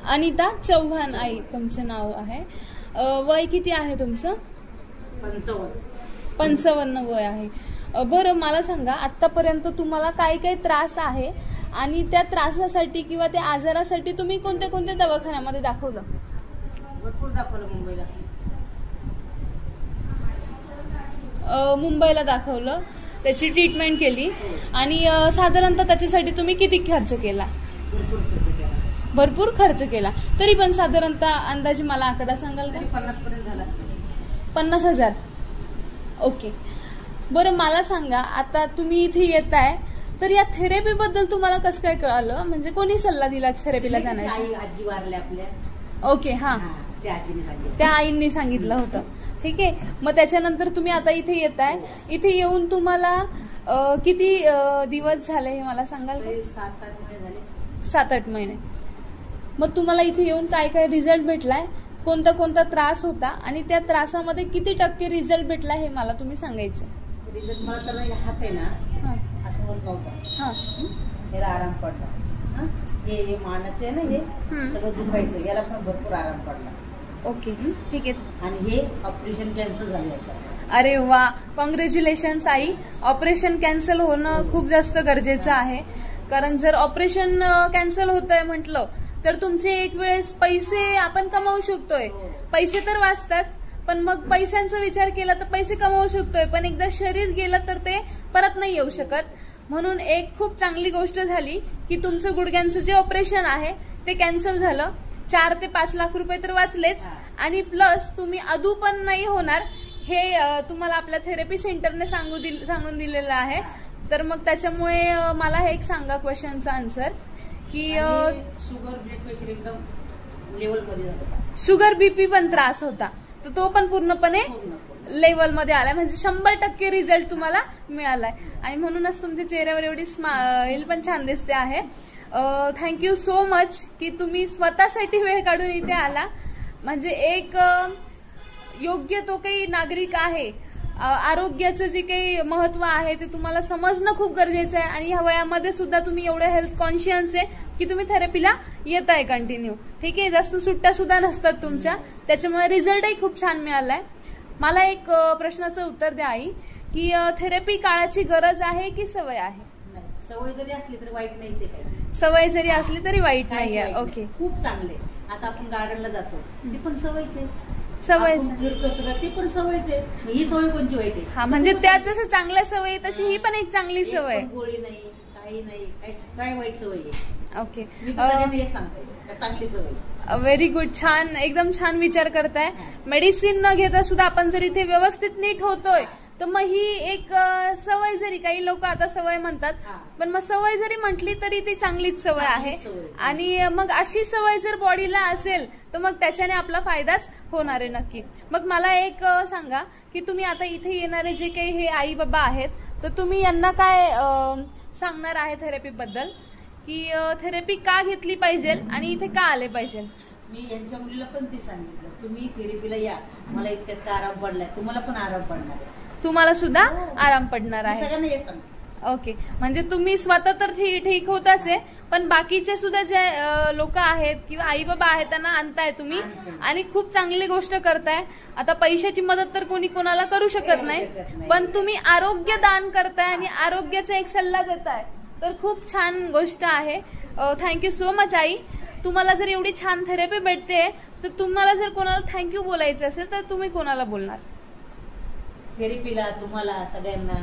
अनिता चव्हाण आई तुमचं नाव आहे. वय किती आहे तुमचं? 55 वय आहे. बरं मला सांगा, आत्तापर्यंत तुम्हाला काय काय त्रास आहे आणि त्या त्रासासाठी किंवा त्या आजारासाठी तुम्ही कोणत्या कोणत्या दवाखान्यामध्ये दाखवलं? भरपूर दाखवलं मुंबईला दाखवलं, त्याची ट्रीटमेंट केली. आणि साधारणतः त्याच्यासाठी तुम्ही किती खर्च केला? भरपूर खर्च केला. तरी पण साधारणतः अंदाजे मला आकडा सांगाल का? 50 पर्यंत झाला असतं. 50,000. ओके. बरं मला सांगा, आता तुम्ही इथे येत आहे तर या थेरपीबद्दल तुम्हाला कसं काय कळालं? म्हणजे कोणी सल्ला दिला थेरपीला जाण्याचा? आजी वारल्या आपल्या. ओके. हां, त्या आईंनी सांगितलं होतं. ठीक आहे. मग त्याच्यानंतर तुम्ही आता इथे येत आहे. इथे येऊन तुम्हाला किती दिवस झाले हे मला सांगाल का? 7-8 महिने झाले. 7-8 महिने. मग तुम्हाला इथे येऊन काय काय रिझल्ट भेटलाय, कोणता कोणता त्रास होता आणि त्या त्रासामध्ये किती टक्के रिझल्ट भेटला हे मला तुम्ही सांगायचं. रिझल्ट मला तर हात आहे ना असं होत नव्हतं. याला आराम पडला. हे मानाचं आहे ना, हे सगळं दुखायचं, याला पण भरपूर आराम पडला. ओके, ठीक आहे. आणि हे ऑपरेशन कॅन्सल झालं याचं. अरे वा, कॉंग्रॅच्युलेशन्स आई. ऑपरेशन कॅन्सल होणं खूप जास्त गरजेचं आहे. कारण जर ऑपरेशन कॅन्सल होतंय म्हटलं तर तुमचे एक वेळेस पैसे आपण कमावू शकतोय. पैसे तर वाचतात, पण मग पैशांचा विचार केला तर पैसे कमावू शकतोय, पण एकदा शरीर गेलं तर ते परत नाही येऊ शकत. म्हणून एक खूप चांगली गोष्ट झाली की तुमचं गुडघ्यांचं जे ऑपरेशन आहे ते कॅन्सल झालं. 4 ते 5 लाख रुपये तर वाचलेच, आणि प्लस तुम्ही अधू पण नाही होणार हे तुम्हाला आपल्या थेरपी सेंटरने सांगून दिलेलं आहे. तर मग त्याच्यामुळे मला हे एक सांगा क्वेश्चनचा आन्सर की शुगर ब्लड प्रेशर एकदम लेवलमध्ये झालं. शुगर बीपी पण त्रास होता तर तो पण पूर्णपणे लेवलमध्ये आलाय. म्हणजे 100% रिझल्ट तुम्हाला मिळालाय. आणि म्हणूनच तुमच्या चेहऱ्यावर एवढी स्माइल पण छान दिसते आहे. थँक्यू सो मच की तुम्ही स्वतःसाठी वेळ काढून इथे आला. म्हणजे एक योग्य तो काही नागरिक आहे, आरोग्याचं जे काही महत्त्व आहे ते तुम्हाला समजणं खूप गरजेचं आहे. आणि ह्या वयामध्ये सुद्धा तुम्ही एवढे हेल्थ कॉन्शियस आहे की तुम्ही थेरपीला येत आहे कंटिन्यू. ठीक आहे, जास्त सुट्ट्या सुद्धा नसतात तुमच्या, त्याच्यामुळे रिझल्टही खूप छान मिळालाय. मला एक प्रश्नाचं उत्तर द्या आई की थेरपी काळाची गरज आहे की सवय आहे? सवय जरी असली तरी वाईट नाहीच आहे. सवय जरी असली तरी वाईट नाही आहे. ओके, खूप चांगले. आता आपण गार्डनला जातो ते पण सवयच आहे. सवयच ते पण सवयच आहे. ही सवय कोणची वाईट आहे? हा, म्हणजे त्या जसं चांगल्या सवयी तशी ही पण एक चांगली सवय. गोळी नाही, काही नाही, काय वाईट सवय आहे? ओके, मी सगळ्यांना हे सांगते, चांगली सवय. Very good. छान, एकदम छान विचार करताय. मेडिसिन न घेता सुद्धा आपण जर इथे व्यवस्थित नीट होतोय तर मग ही एक सवय, जरी काही लोक आता सवय म्हणतात, पण मग सवय जरी म्हटली तरी ती चांगलीच सवय आहे. आणि मग अशी सवय जर बॉडीला असेल तर मग त्याच्याने आपला फायदाच होणार आहे नक्की. मग मला एक सांगा की तुम्ही आता इथे येणारे जे काही हे आई बाबा आहेत तर तुम्ही यांना काय सांगणार आहे थेरपीबद्दल, की थेरपी का घेतली पाहिजे आणि इथे का आले पाहिजे? मी यांच्या मुलीला पण ते सांगितलं, तुम्ही थेरपीला या, मला इतक्यात आराम पडलाय, तुम्हाला पण आराम पडणार आहे. तुम्हाला सुद्धा आराम पडणार आहे. सगळ्यांना हे सांगते. ओके, म्हणजे तुम्ही स्वतः तर ठीक होताच आहे, पण बाकीचे सुद्धा जे लोक आहेत किंवा आई बाबा आहेत त्यांना आणताय तुम्ही, आणि खूप चांगली गोष्ट करताय. आता पैशाची मदत तर कोणी कोणाला करू शकत नाही, पण तुम्ही आरोग्य दान करताय आणि आरोग्याचा एक सल्ला देताय, तर खूप छान गोष्ट आहे. Thank you so much I. तुम्हाला जर एवढी छान थेरपी भेटते तर तुम्हाला जर कोणाला थँक्यू बोलायचं असेल तर तुम्ही कोणाला बोलणार? थेरपीला, तुम्हाला सगळ्यांना.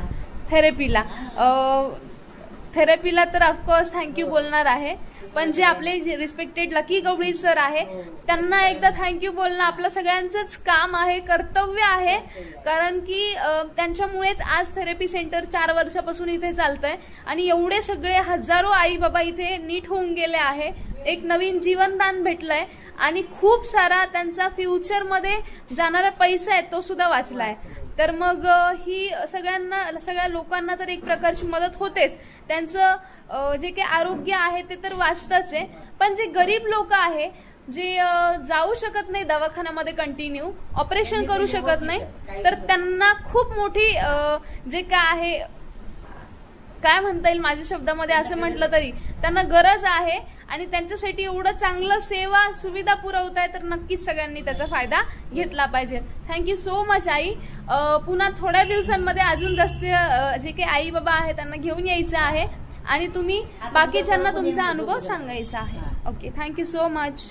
थेरपीला तर ऑफकोर्स थँक्यू बोलणार आहे, पण जे आपले रिस्पेक्टेड लकी गवळी सर आहे त्यांना एकदा थँक्यू बोलणं आपलं सगळ्यांचंच काम आहे, कर्तव्य आहे. कारण की त्यांच्यामुळेच आज थेरपी सेंटर 4 वर्षापासून इथे चालतंय आणि एवढे सगळे हजारो आई बाबा इथे नीट होऊन गेले आहे. एक नवीन जीवनदान भेटलंय आणि खूप सारा त्यांचा फ्युचरमध्ये जाणारा पैसा आहे तो सुद्धा वाचलाय. तर मग ही सगळ्या लोकांना तर एक प्रकारची मदत होतेच. त्यांचं जे काही आरोग्य आहे ते तर वाचतच आहे, पण जे गरीब लोक आहे, जे जाऊ शकत नाही दवाखान्यामध्ये कंटिन्यू, ऑपरेशन करू शकत नाही, तर त्यांना खूप मोठी जे काय आहे, काय म्हणता येईल माझ्या शब्दामध्ये असं म्हटलं तरी, त्यांना गरज आहे. आणि त्यांच्यासाठी एवढं चांगलं सेवा सुविधा पुरवताय, तर नक्कीच सगळ्यांनी त्याचा फायदा घेतला पाहिजे. Thank you so much I. पुन्हा थोड्या दिवसांमध्ये अजून जास्त जे काही आई बाबा आहे त्यांना घेऊन यायचं आहे आणि तुम्ही बाकीच्यांना तुमचा अनुभव सांगायचा आहे. Okay, thank you so much.